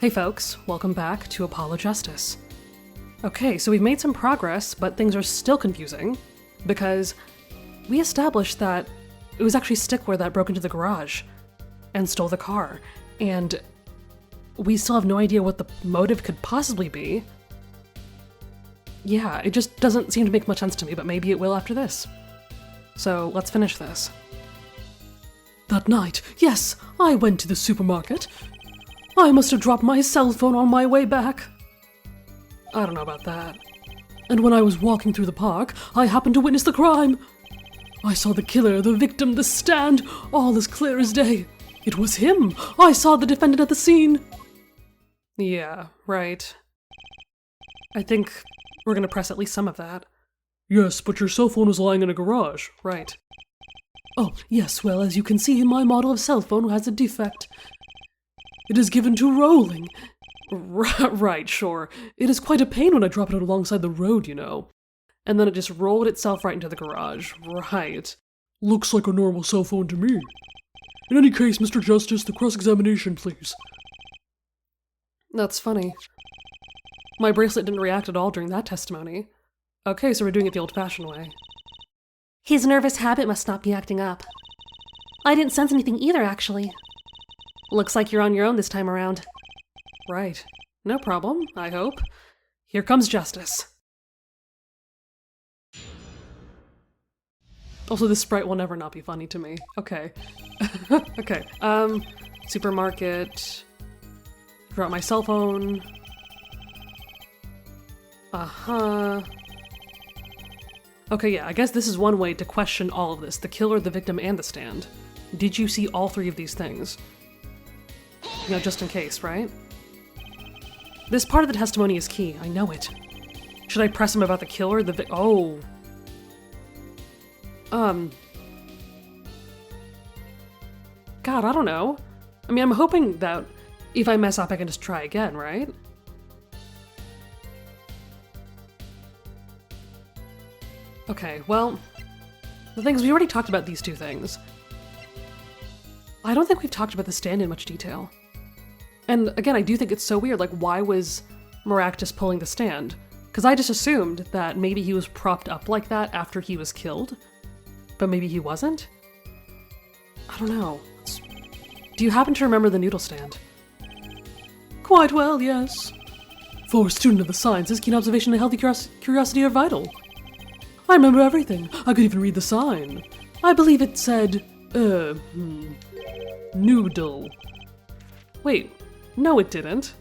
Hey folks, welcome back to Apollo Justice. Okay, so we've made some progress, but things are still confusing, because we established that it was actually Stickler that broke into the garage and stole the car, and we still have no idea what the motive could possibly be. Yeah, it just doesn't seem to make much sense to me, but maybe it will after this. So let's finish this. That night, yes, I went to the supermarket. I must have dropped my cell phone on my way back. I don't know about that. And when I was walking through the park, I happened to witness the crime. I saw the killer, the victim, the stand, all as clear as day. It was him. I saw the defendant at the scene. Yeah, right. I think we're gonna press at least some of that. Yes, but your cell phone was lying in a garage. Right. Oh, yes, well, as you can see, my model of cell phone has a defect. It is given to rolling. Right, sure. It is quite a pain when I drop it alongside the road, you know. And then it just rolled itself right into the garage. Right. Looks like a normal cell phone to me. In any case, Mr. Justice, the cross-examination, please. That's funny. My bracelet didn't react at all during that testimony. Okay, so we're doing it the old-fashioned way. His nervous habit must not be acting up. I didn't sense anything either, actually. Looks like you're on your own this time around. Right. No problem, I hope. Here comes justice. Also, this sprite will never not be funny to me. Okay. Okay. Supermarket. Drop my cell phone. Uh-huh. Okay, yeah, I guess this is one way to question all of this. The killer, the victim, and the stand. Did you see all three of these things? You know, just in case, right? This part of the testimony is key, I know it. Should I press him about the killer, the oh. God, I don't know. I mean, I'm hoping that if I mess up, I can just try again, right? Okay, well, the thing is, we already talked about these two things. I don't think we've talked about the stand in much detail. And again, I do think it's so weird, like, why was Merak just pulling the stand? Because I just assumed that maybe he was propped up like that after he was killed, but maybe he wasn't? I don't know. Do you happen to remember the noodle stand? Quite well, yes. For a student of the sciences, keen observation and healthy curiosity are vital. I remember everything. I could even read the sign. I believe it said, noodle. Wait, no it didn't.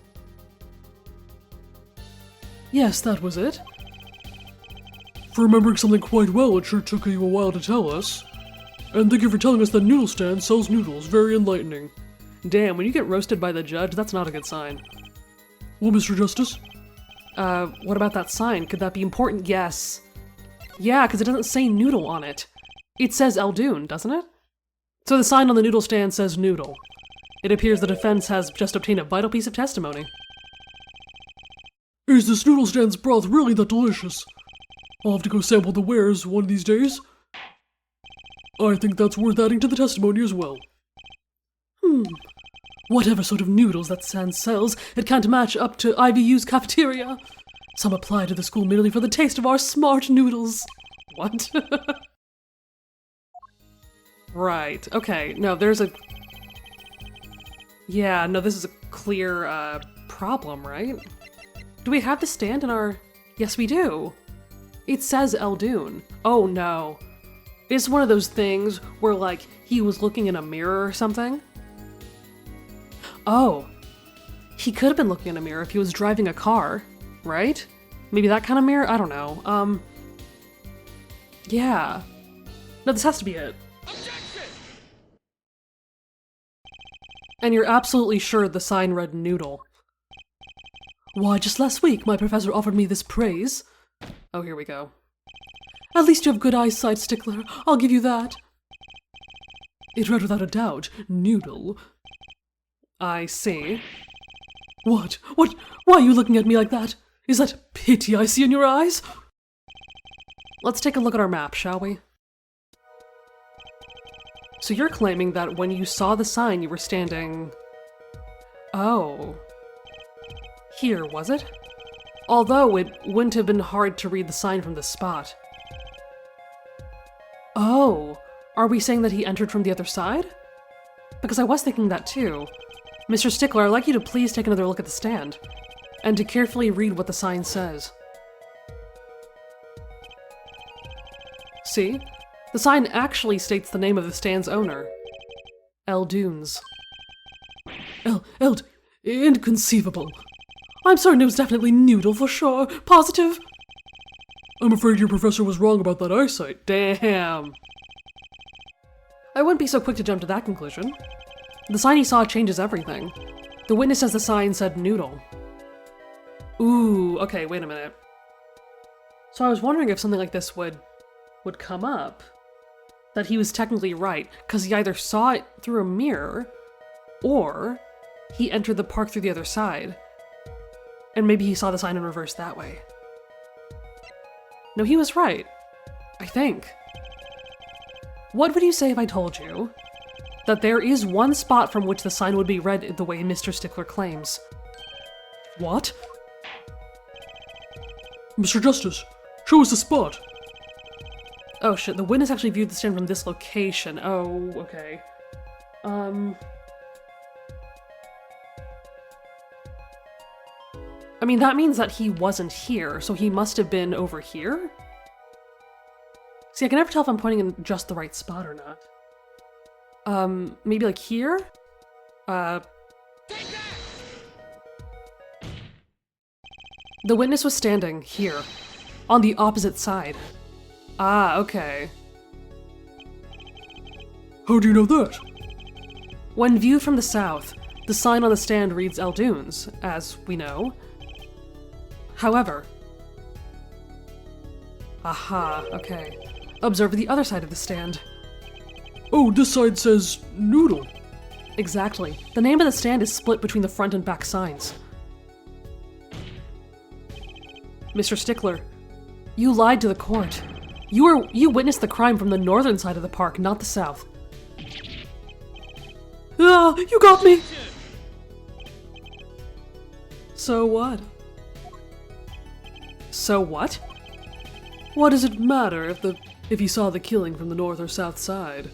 Yes, that was it. For remembering something quite well, it sure took you a while to tell us. And thank you for telling us that noodle stand sells noodles. Very enlightening. Damn, when you get roasted by the judge, that's not a good sign. Well, Mr. Justice? What about that sign? Could that be important? Yes. Yeah, because it doesn't say noodle on it. It says Eldoon, doesn't it? So the sign on the noodle stand says noodle. It appears the defense has just obtained a vital piece of testimony. Is this noodle stand's broth really that delicious? I'll have to go sample the wares one of these days. I think that's worth adding to the testimony as well. Whatever sort of noodles that stand sells, it can't match up to IVU's cafeteria. Some apply to the school merely for the taste of our smart noodles. What? Right, okay, no, there's a... Yeah, no, this is a clear, problem, right? Do we have the stand in our... Yes, we do. It says Eldoon. Oh, no. It's one of those things where, like, he was looking in a mirror or something. Oh. He could have been looking in a mirror if he was driving a car, right? Maybe that kind of mirror? I don't know. Yeah. No, this has to be it. And you're absolutely sure the sign read noodle. Why, just last week my professor offered me this praise. Oh, here we go. At least you have good eyesight, Stickler. I'll give you that. It read without a doubt, noodle. I see. What? Why are you looking at me like that? Is that pity I see in your eyes? Let's take a look at our map, shall we? So you're claiming that when you saw the sign, you were standing... Oh. here, was it? Although it wouldn't have been hard to read the sign from this spot. Oh, are we saying that he entered from the other side? Because I was thinking that too. Mr. Stickler, I'd like you to please take another look at the stand, and to carefully read what the sign says. See? The sign actually states the name of the stand's owner. Dunes. Inconceivable. I'm certain it was definitely Noodle for sure. Positive? I'm afraid your professor was wrong about that eyesight. Damn. I wouldn't be so quick to jump to that conclusion. The sign he saw changes everything. The witness says the sign said Noodle. Ooh, okay, wait a minute. So I was wondering if something like this would come up. That he was technically right, because he either saw it through a mirror, or he entered the park through the other side. And maybe he saw the sign in reverse that way. No, he was right. I think. What would you say if I told you that there is one spot from which the sign would be read the way Mr. Stickler claims? What? Mr. Justice, show us the spot. Oh shit, the witness actually viewed the stand from this location. Oh, okay. I mean, that means that he wasn't here, so he must have been over here? See, I can never tell if I'm pointing in just the right spot or not. Maybe like here? The witness was standing here, on the opposite side. Ah, okay. How do you know that? When viewed from the south, the sign on the stand reads Dunes, as we know. However... Aha, okay. Observe the other side of the stand. Oh, this side says Noodle. Exactly. The name of the stand is split between the front and back signs. Mr. Stickler, you lied to the court. You witnessed the crime from the northern side of the park, not the south. Ah, you got me! So what? So what? What does it matter if he saw the killing from the north or south side?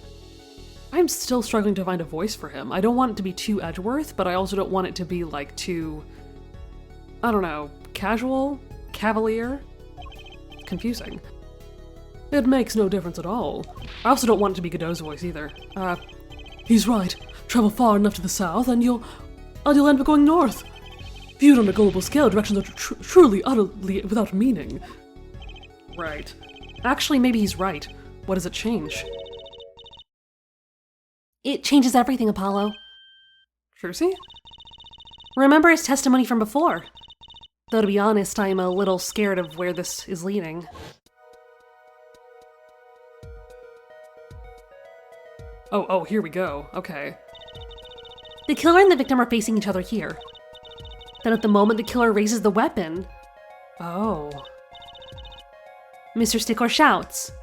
I'm still struggling to find a voice for him. I don't want it to be too Edgeworth, but I also don't want it to be like too, I don't know, casual? Cavalier? Confusing. It makes no difference at all. I also don't want it to be Godot's voice either. He's right. Travel far enough to the south and you'll end up going north. Viewed on a global scale, directions are truly, utterly without meaning. Right. Actually, maybe he's right. What does it change? It changes everything, Apollo. Trucy? Remember his testimony from before. Though to be honest, I'm a little scared of where this is leading. Oh, here we go. Okay. The killer and the victim are facing each other here. Then at the moment the killer raises the weapon... Oh. Mr. Stickler shouts.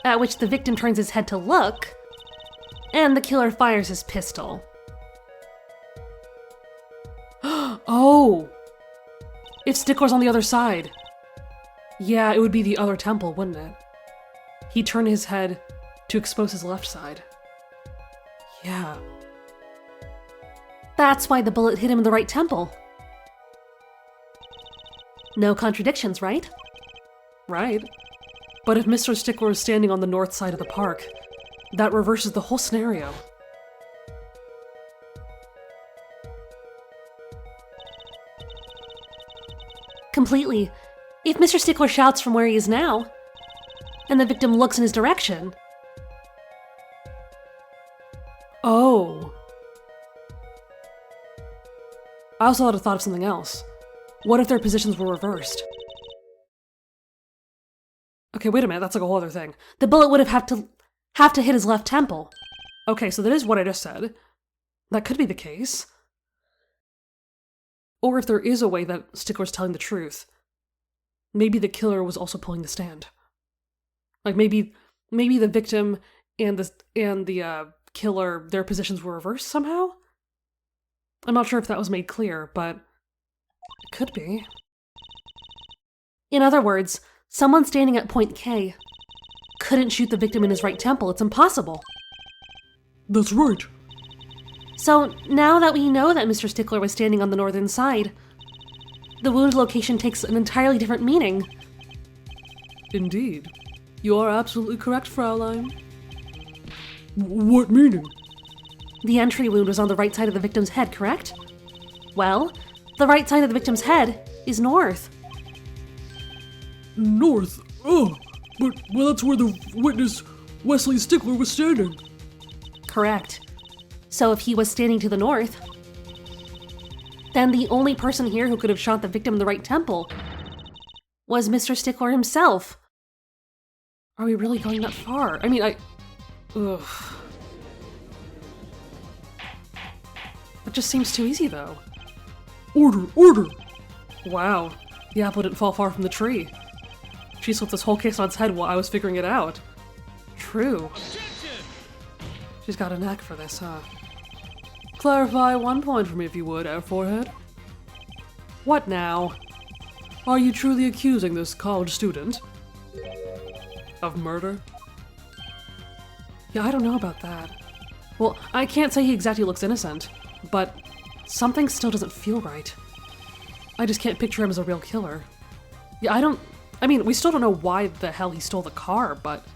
At which the victim turns his head to look, and the killer fires his pistol. Oh! If Stickler's on the other side. Yeah, it would be the other temple, wouldn't it? He turned his head to expose his left side. Yeah. That's why the bullet hit him in the right temple. No contradictions, right? Right. But if Mr. Stickler is standing on the north side of the park, that reverses the whole scenario. Completely. If Mr. Stickler shouts from where he is now, and the victim looks in his direction... Oh. I also had a thought of something else. What if their positions were reversed? Okay, wait a minute, that's like a whole other thing. The bullet would have to hit his left temple. Okay, so that is what I just said. That could be the case. Or if there is a way that Stickler's telling the truth, maybe the killer was also pulling the stand. Like maybe the victim and the killer, their positions were reversed somehow? I'm not sure if that was made clear, but It could be. In other words, someone standing at point K couldn't shoot the victim in his right temple. It's impossible. That's right. So now that we know that Mr. Stickler was standing on the northern side, the wound location takes an entirely different meaning. Indeed. You are absolutely correct, Fraulein. What meaning? The entry wound was on the right side of the victim's head, correct? Well, the right side of the victim's head is north. North? Oh, but well, that's where the witness, Wesley Stickler, was standing. Correct. So if he was standing to the north, then the only person here who could have shot the victim in the right temple was Mr. Stickler himself. Are we really going that far? I mean, ugh. It just seems too easy, though. Order, order! Wow, the apple didn't fall far from the tree. She flipped this whole case on its head while I was figuring it out. True. Objection! She's got a knack for this, huh? Clarify one point for me if you would, Air Forehead. What now? Are you truly accusing this college student of murder? Yeah, I don't know about that. Well, I can't say he exactly looks innocent, but something still doesn't feel right. I just can't picture him as a real killer. Yeah, I mean, we still don't know why the hell he stole the car, but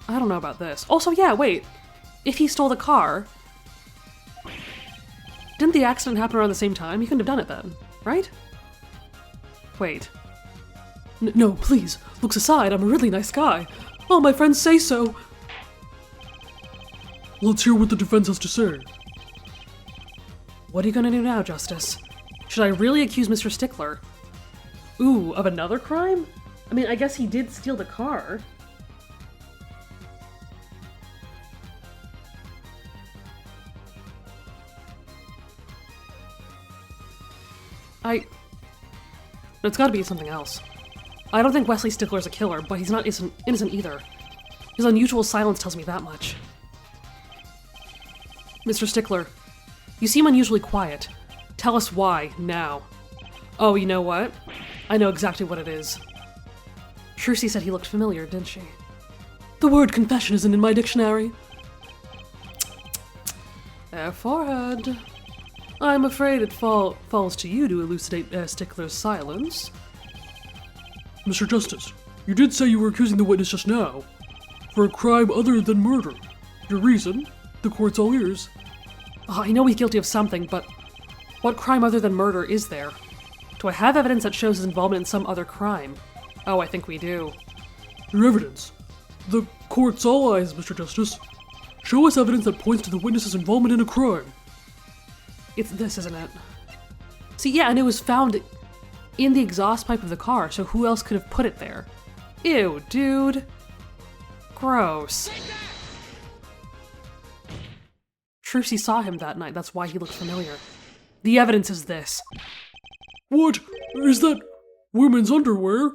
I don't know about this. Also, yeah, wait. If he stole the car, didn't the accident happen around the same time? He couldn't have done it then, right? Wait. No, please, looks aside, I'm a really nice guy. All my friends say so. Let's hear what the defense has to say. What are you gonna do now, Justice? Should I really accuse Mr. Stickler? Ooh, of another crime? I mean, I guess he did steal the car. It's gotta be something else. I don't think Wesley Stickler's a killer, but he's not innocent either. His unusual silence tells me that much. Mr. Stickler, you seem unusually quiet. Tell us why, now. Oh, you know what? I know exactly what it is. Shrucy said he looked familiar, didn't she? The word confession isn't in my dictionary. Forehead. I'm afraid it falls to you to elucidate Stickler's silence. Mr. Justice, you did say you were accusing the witness just now for a crime other than murder. Your reason? The court's all ears. I know he's guilty of something, but what crime other than murder is there? Do I have evidence that shows his involvement in some other crime? Oh, I think we do. Your evidence. The court's all eyes, Mr. Justice. Show us evidence that points to the witness's involvement in a crime. It's this, isn't it? See, yeah, and it was found in the exhaust pipe of the car, so who else could have put it there? Ew, dude. Gross. Trucy saw him that night, that's why he looked familiar. The evidence is this. What? Is that women's underwear?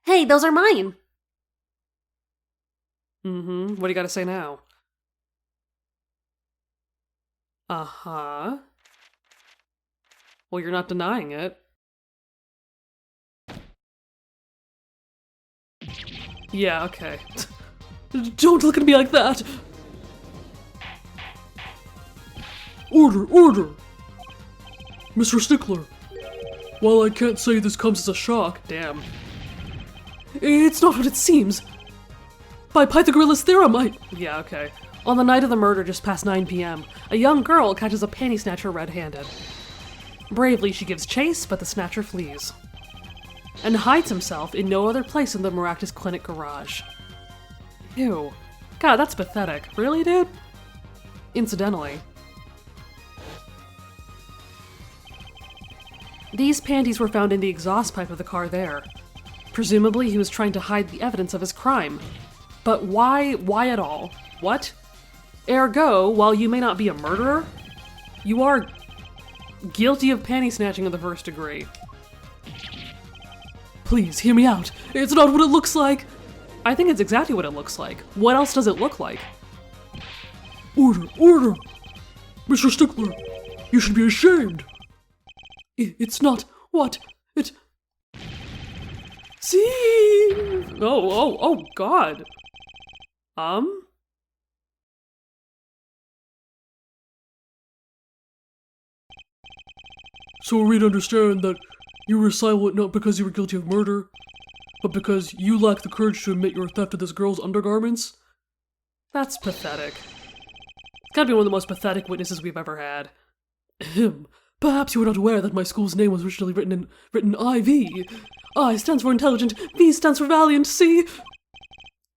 Hey, those are mine! Mm-hmm. What do you gotta say now? Uh-huh. Well, you're not denying it. Yeah, okay. Don't look at me like that! Order, order! Mr. Stickler, while I can't say this comes as a shock, Damn. it's not what it seems. By Pythagoras' theorem, Yeah, okay. On the night of the murder, just past 9 p.m., a young girl catches a panty snatcher red-handed. Bravely, she gives chase, but the snatcher flees and hides himself in no other place in the Maractus Clinic garage. Ew. God, that's pathetic. Really, dude? Incidentally, these panties were found in the exhaust pipe of the car there. Presumably, he was trying to hide the evidence of his crime. But why at all? What? Ergo, while you may not be a murderer, you are guilty of panty snatching of the first degree. please, hear me out. It's not what it looks like. I think it's exactly what it looks like. What else does it look like? Order, order! Mr. Stickler, You should be ashamed. It's not what it. See? Oh, God. So are we to understand that you were silent not because you were guilty of murder, but because you lacked the courage to admit your theft of this girl's undergarments? That's pathetic. It's gotta be one of the most pathetic witnesses we've ever had. Perhaps you were not aware that my school's name was originally written IV. I stands for intelligent, V stands for valiant, C.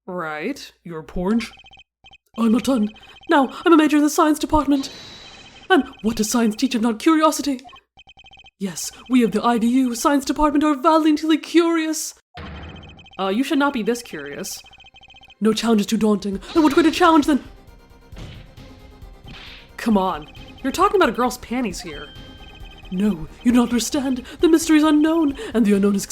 Right. You're pornge? I'm not done. Now, I'm a major in the science department. And what does science teach if not curiosity? Yes, we of the IVU science department are valiantly curious. You should not be this curious. No challenge is too daunting. And what greater challenge than... Come on. You're talking about a girl's panties here. No, you don't understand. The mystery is unknown, and the unknown is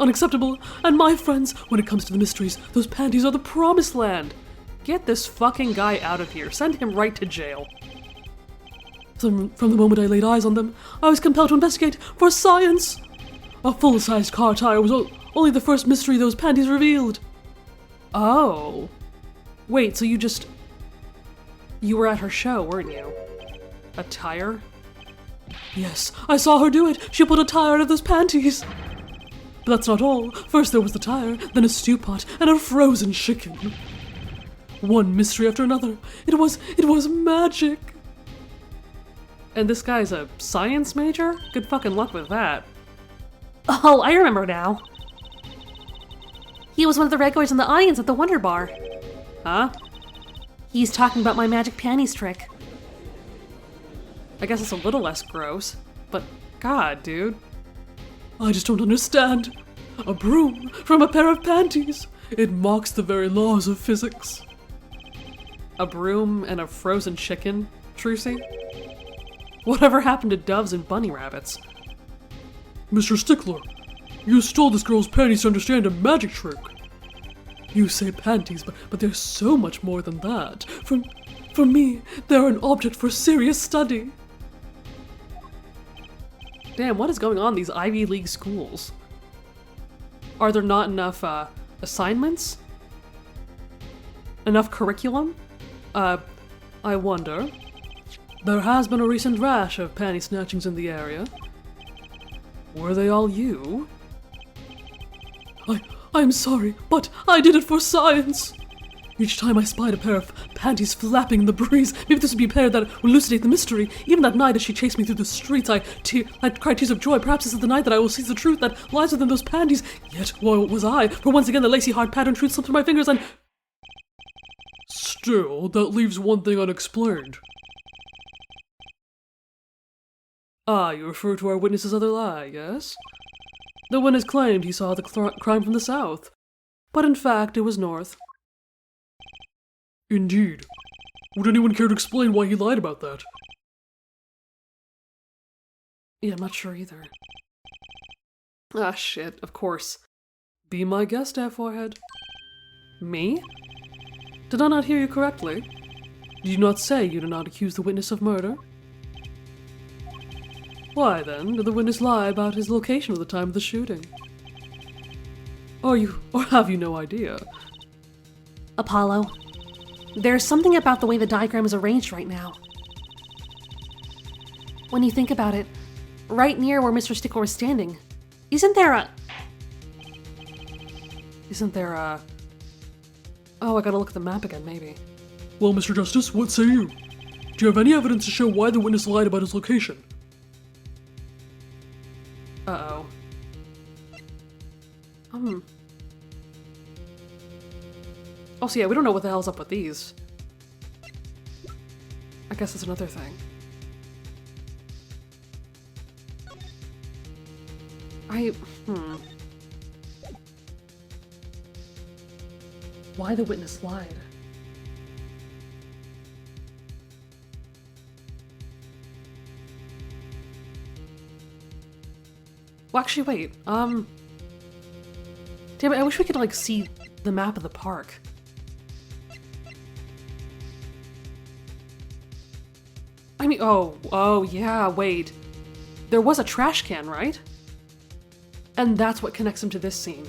unacceptable. And my friends, when it comes to the mysteries, those panties are the promised land. Get this fucking guy out of here. Send him right to jail. From the moment I laid eyes on them, I was compelled to investigate for science. A full-sized car tire was only the first mystery those panties revealed. Oh. Wait, so you were at her show, weren't you? A tire? Yes, I saw her do it. She pulled a tire out of those panties. But that's not all. First there was the tire, then a stew pot, and a frozen chicken. One mystery after another. It was magic. And this guy's a science major? Good fucking luck with that. Oh, I remember now. He was one of the regulars in the audience at the Wonder Bar. Huh? He's talking about my magic panties trick. I guess it's a little less gross, but God, dude. I just don't understand. A broom from a pair of panties. It mocks the very laws of physics. A broom and a frozen chicken, Trucy? Whatever happened to doves and bunny rabbits? Mr. Stickler, you stole this girl's panties to understand a magic trick. You say panties, but they're so much more than that. For me, they're an object for serious study. Damn, what is going on in these Ivy League schools? Are there not enough, assignments? Enough curriculum? I wonder. There has been a recent rash of panty snatchings in the area. Were they all you? I'm sorry, but I did it for science. Each time I spied a pair of panties flapping in the breeze, maybe this would be a pair that would elucidate the mystery. Even that night as she chased me through the streets, I cried tears of joy. Perhaps this is the night that I will seize the truth that lies within those panties. Yet, what was I? For once again the lacy hard pattern truth slipped through my fingers and... Still, that leaves one thing unexplained. Ah, you refer to our witness's other lie, yes? The witness claimed he saw the crime from the south, but in fact it was north. Indeed. Would anyone care to explain why he lied about that? Yeah, I'm not sure either. Ah, shit, of course. Be my guest, forehead. Me? Did I not hear you correctly? Did you not say you did not accuse the witness of murder? Why then did the witness lie about his location at the time of the shooting? Or have you no idea? Apollo, there's something about the way the diagram is arranged right now. When you think about it, right near where Mr. Stickler was standing, isn't there a... Oh, I gotta look at the map again, maybe. Well, Mr. Justice, what say you? Do you have any evidence to show why the witness lied about his location? Uh-oh. Also, yeah, we don't know what the hell's up with these. I guess that's another thing. Why the witness lied? Well, actually, wait, damn it, I wish we could, like, see the map of the park. I mean, oh, yeah, wait. There was a trash can, right? And that's what connects him to this scene.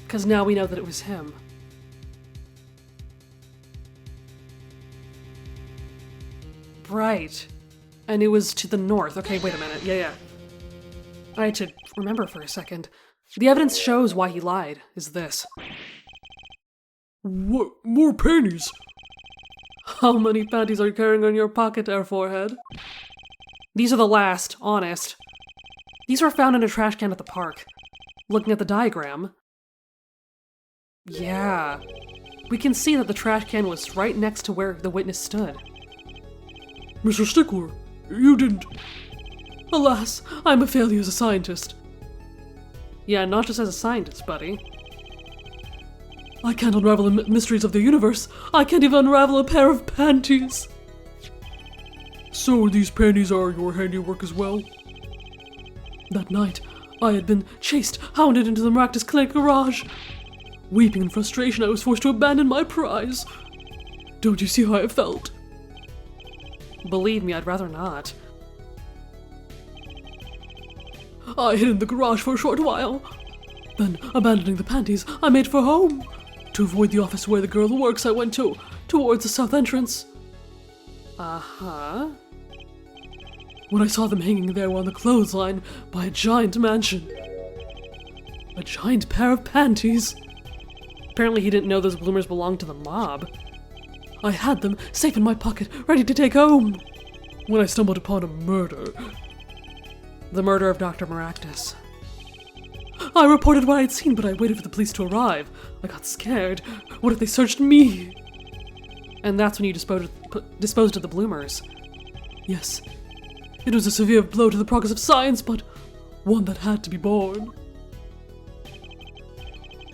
Because now we know that it was him. Right. And it was to the north. Okay, wait a minute. Yeah. I had to remember for a second. The evidence shows why he lied, is this. What? More panties? How many panties are you carrying on your pocket, Air Forehead? These are the last, honest. These were found in a trash can at the park. Looking at the diagram. Yeah. We can see that the trash can was right next to where the witness stood. Mr. Stickler, you didn't... Alas, I'm a failure as a scientist. Yeah, not just as a scientist, buddy. I can't unravel the mysteries of the universe. I can't even unravel a pair of panties. So these panties are your handiwork as well? That night, I had been chased, hounded into the Maractus Clinic garage. Weeping in frustration, I was forced to abandon my prize. Don't you see how I felt? Believe me, I'd rather not. I hid in the garage for a short while. Then, abandoning the panties, I made for home. To avoid the office where the girl works, I went towards the south entrance. Uh-huh. When I saw them hanging there on the clothesline by a giant mansion. A giant pair of panties. Apparently he didn't know those bloomers belonged to the mob. I had them safe in my pocket, ready to take home, when I stumbled upon a murder. The murder of Dr. Maractus. I reported what I'd seen, but I waited for the police to arrive. I got scared. What if they searched me? And that's when you disposed of the bloomers. Yes. It was a severe blow to the progress of science, but one that had to be borne.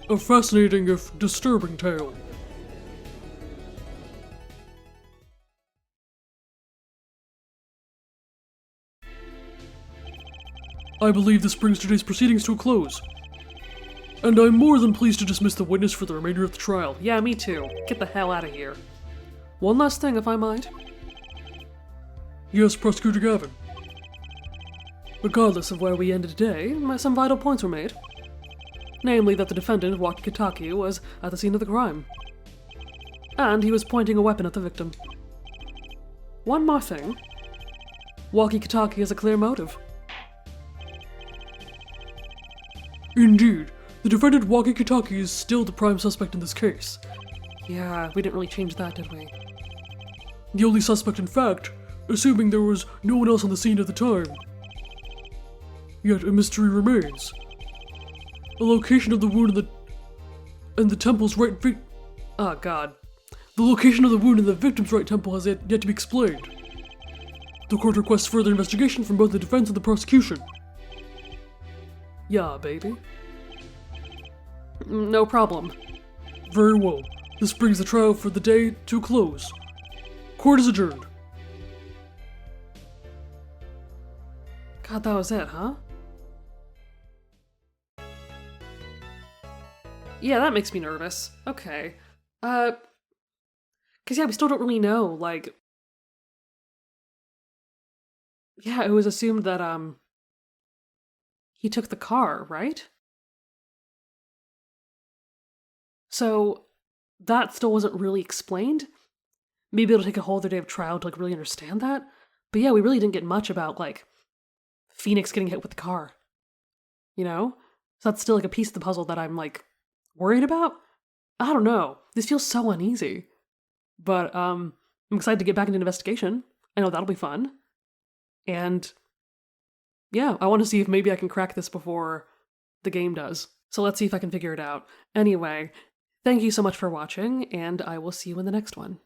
A fascinating if disturbing tale. I believe this brings today's proceedings to a close. And I'm more than pleased to dismiss the witness for the remainder of the trial. Yeah, me too. Get the hell out of here. One last thing, if I might. Yes, Prosecutor Gavin. Regardless of where we ended today, some vital points were made. Namely that the defendant, Wakikitaki, was at the scene of the crime. And he was pointing a weapon at the victim. One more thing. Wakikitaki has a clear motive. Indeed, the defendant Wakikitaki is still the prime suspect in this case. Yeah, we didn't really change that, did we? The only suspect in fact, assuming there was no one else on the scene at the time. Yet a mystery remains. The location of the wound in the temple's right Oh god. The location of the wound in the victim's right temple has yet to be explained. The court requests further investigation from both the defense and the prosecution. Yeah, baby. No problem. Very well. This brings the trial for the day to a close. Court is adjourned. God, that was it, huh? Yeah, that makes me nervous. Okay. Cause yeah, we still don't really know, like... Yeah, it was assumed that, he took the car, right? So, that still wasn't really explained. Maybe it'll take a whole other day of trial to, like, really understand that. But yeah, we really didn't get much about, like, Phoenix getting hit with the car. You know? So that's still, like, a piece of the puzzle that I'm, like, worried about? I don't know. This feels so uneasy. But, I'm excited to get back into investigation. I know that'll be fun. And... yeah, I want to see if maybe I can crack this before the game does. So let's see if I can figure it out. Anyway, thank you so much for watching, and I will see you in the next one.